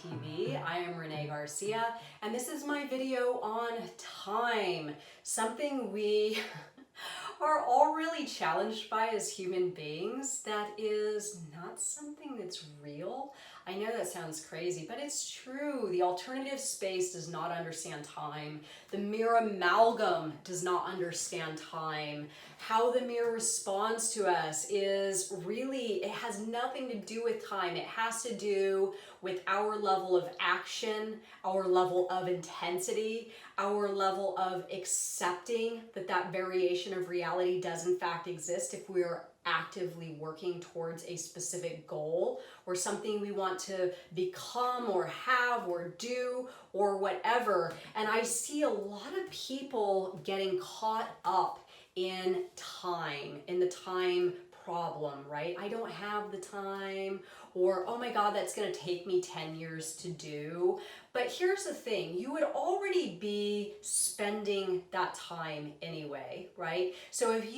TransurfingTV. I am Renee Garcia, and this is my video on time, something we are all really challenged by as human beings. That is not something that's real. I know that sounds crazy, but it's true. The alternative space does not understand time. The mirror amalgam does not understand time. How the mirror responds to us is really, it has nothing to do with time. It has to do with our level of action, our level of intensity, our level of accepting that that variation of reality does in fact exist if we are actively working towards a specific goal or something we want to become or have or do or whatever. And I see a lot of people getting caught up in time, in the time problem, right? I don't have the time, or oh my God, that's going to take me 10 years to do. But here's the thing, you would already be spending that time anyway, right? So if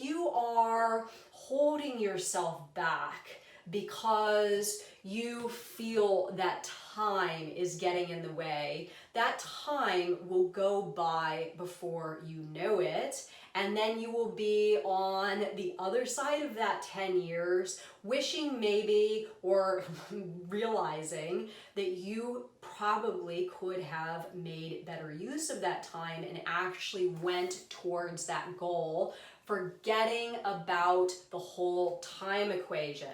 you are holding yourself back because you feel that time is getting in the way, that time will go by before you know it. And then you will be on the other side of that 10 years, wishing maybe or realizing that you probably could have made better use of that time and actually went towards that goal, forgetting about the whole time equation.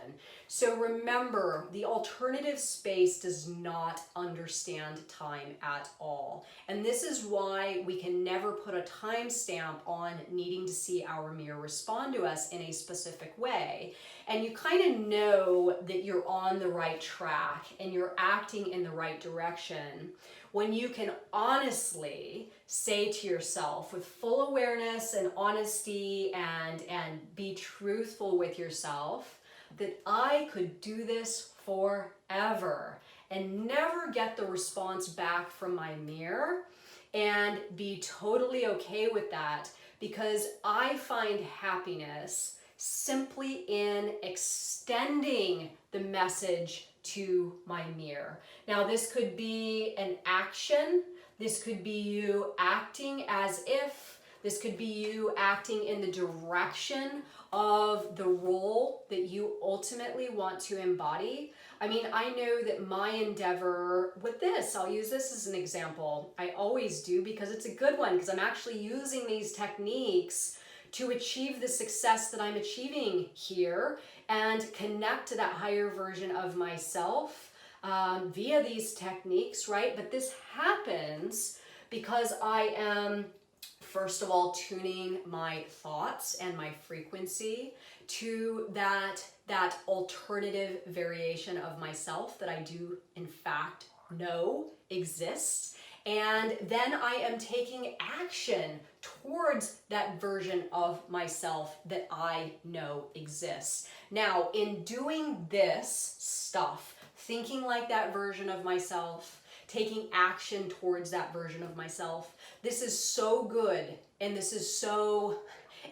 So remember, the alternative space does not understand time at all. And this is why we can never put a timestamp on needing to see our mirror respond to us in a specific way. And you kind of know that you're on the right track and you're acting in the right direction when you can honestly say to yourself with full awareness and honesty and be truthful with yourself that I could do this forever and never get the response back from my mirror, and be totally okay with that, because I find happiness simply in extending the message to my mirror. Now, this could be an action. This could be you acting as if. This could be you acting in the direction of the role that you ultimately want to embody. I mean, I know that my endeavor with this, I'll use this as an example. I always do, because it's a good one, because I'm actually using these techniques to achieve the success that I'm achieving here and connect to that higher version of myself via these techniques, right? But this happens because I am, first of all, tuning my thoughts and my frequency to that alternative variation of myself that I do in fact know exists. And then I am taking action towards that version of myself that I know exists. Now, in doing this stuff, thinking like that version of myself, taking action towards that version of myself, this is so good, and this is so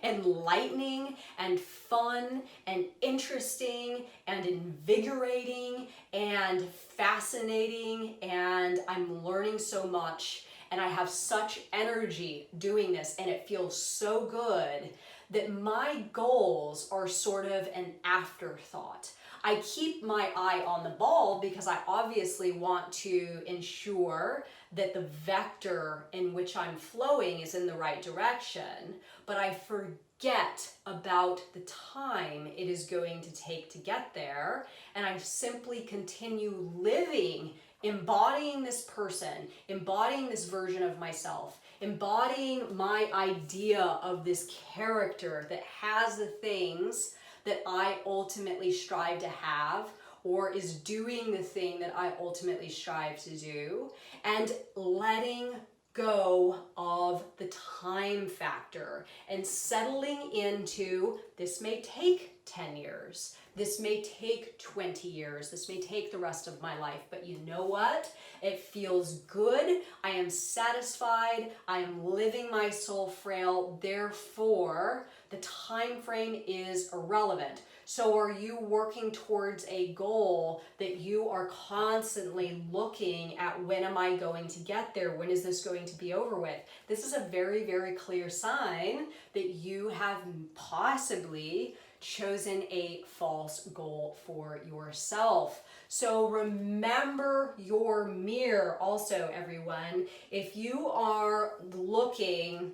enlightening and fun and interesting and invigorating and fascinating, and I'm learning so much, and I have such energy doing this, and it feels so good that my goals are sort of an afterthought. I keep my eye on the ball because I obviously want to ensure that the vector in which I'm flowing is in the right direction, but I forget about the time it is going to take to get there, and I simply continue living, embodying this person, embodying this version of myself, embodying my idea of this character that has the things that I ultimately strive to have, or is doing the thing that I ultimately strive to do, and letting go of the time factor and settling into, this may take 10 years, this may take 20 years, this may take the rest of my life, but you know what? It feels good. I am satisfied. I am living my soul frail. Therefore, the time frame is irrelevant. So are you working towards a goal that you are constantly looking at, when am I going to get there? When is this going to be over with? This is a very, very clear sign that you have possibly chosen a false goal for yourself. So remember your mirror also, everyone. If you are looking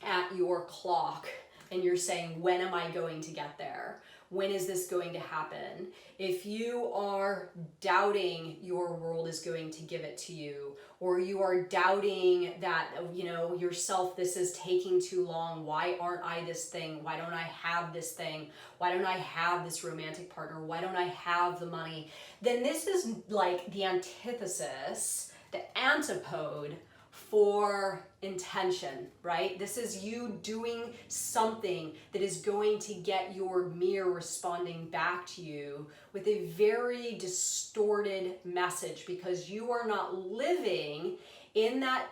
at your clock and you're saying, when am I going to get there? When is this going to happen? If you are doubting your world is going to give it to you, or you are doubting that, yourself, this is taking too long. Why aren't I this thing? Why don't I have this thing? Why don't I have this romantic partner? Why don't I have the money? Then this is like the antithesis, the antipode for intention, right? This is you doing something that is going to get your mirror responding back to you with a very distorted message, because you are not living in that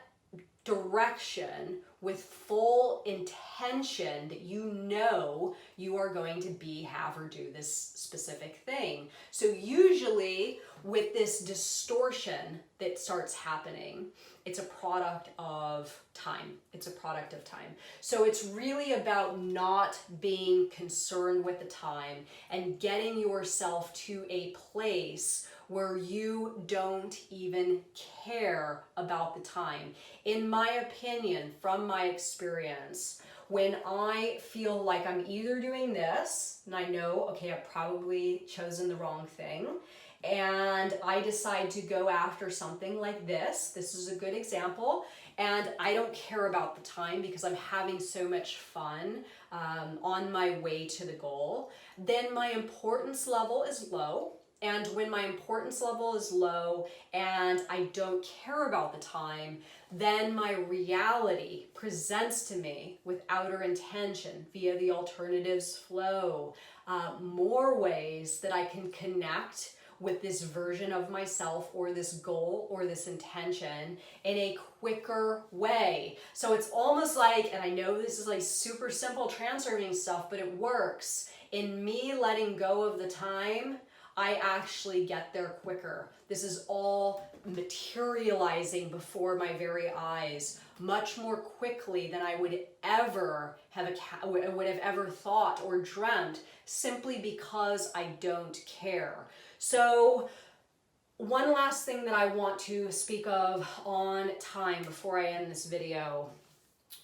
direction with full intention that you are going to be, have, or do this specific thing. So usually with this distortion that starts happening, it's a product of time. It's a product of time. So it's really about not being concerned with the time and getting yourself to a place where you don't even care about the time. In my opinion, from my experience, when I feel like I'm either doing this, and I know, okay, I've probably chosen the wrong thing, and I decide to go after something like this is a good example, and I don't care about the time because I'm having so much fun on my way to the goal, then my importance level is low. And when my importance level is low and I don't care about the time, then my reality presents to me with outer intention via the alternatives flow, more ways that I can connect with this version of myself or this goal or this intention in a quicker way. So it's almost like, and I know this is like super simple transurfing stuff, but it works. In me letting go of the time, I actually get there quicker. This is all materializing before my very eyes much more quickly than I would ever have ever thought or dreamt, simply because I don't care. So one last thing that I want to speak of on time before I end this video.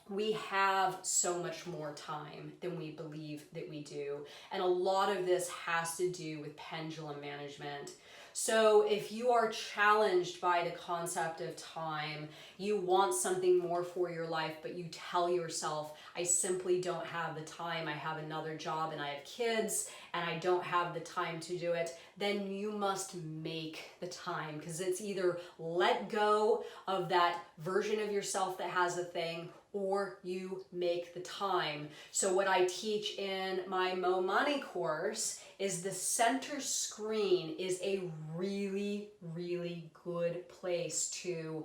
We have so much more time than we believe that we do. And a lot of this has to do with pendulum management. So if you are challenged by the concept of time, you want something more for your life, but you tell yourself, I simply don't have the time, I have another job and I have kids and I don't have the time to do it, then you must make the time, because it's either let go of that version of yourself that has a thing, or you make the time. So what I teach in my Mo Money course is the center screen is a really, really good place to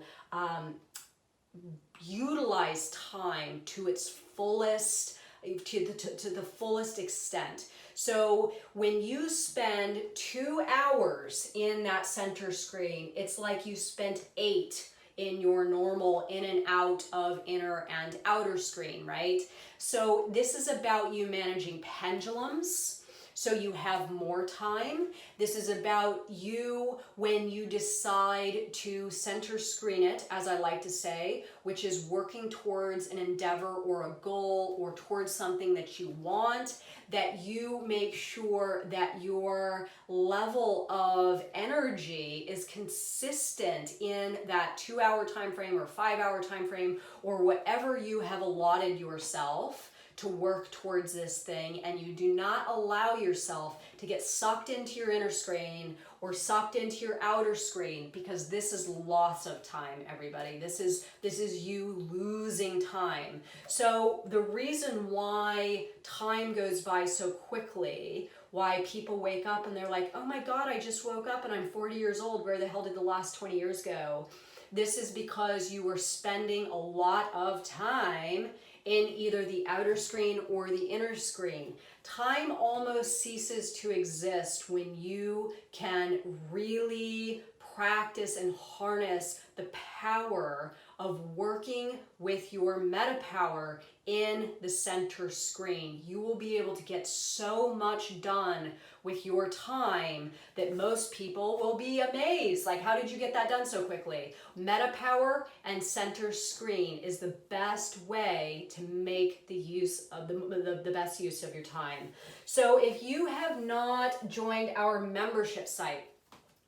utilize time to its fullest, to the fullest extent. So when you spend 2 hours in that center screen, it's like you spent 8 in your normal in and out of inner and outer screen, right? So this is about you managing pendulums, so you have more time. This is about you when you decide to center screen it, as I like to say, which is working towards an endeavor or a goal or towards something that you want, that you make sure that your level of energy is consistent in that 2-hour time frame or 5-hour time frame or whatever you have allotted yourself to work towards this thing, and you do not allow yourself to get sucked into your inner screen or sucked into your outer screen, because this is loss of time, everybody. This is you losing time. So the reason why time goes by so quickly, why people wake up and they're like, oh my God, I just woke up and I'm 40 years old. Where the hell did the last 20 years go? This is because you were spending a lot of time in either the outer screen or the inner screen. Time almost ceases to exist when you can really practice and harness the power of working with your meta power in the center screen. You will be able to get so much done with your time that most people will be amazed. Like, how did you get that done so quickly? Meta power and center screen is the best way to make the use of the best use of your time. So if you have not joined our membership site,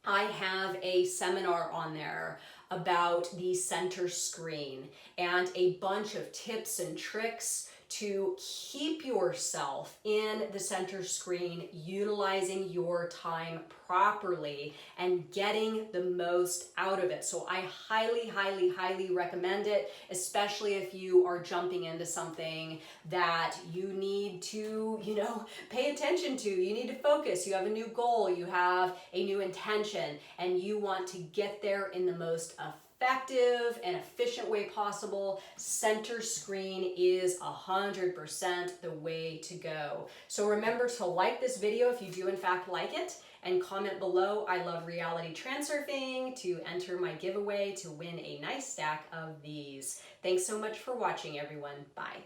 I have a seminar on there about the center screen and a bunch of tips and tricks to keep yourself in the center screen, utilizing your time properly and getting the most out of it. So I highly, highly, highly recommend it, especially if you are jumping into something that you need to, pay attention to. You need to focus. You have a new goal, you have a new intention, and you want to get there in the most effective and efficient way possible. Center screen is 100% the way to go. So remember to like this video if you do in fact like it, and comment below "I love Reality Transurfing" to enter my giveaway to win a nice stack of these. Thanks so much for watching, everyone. Bye.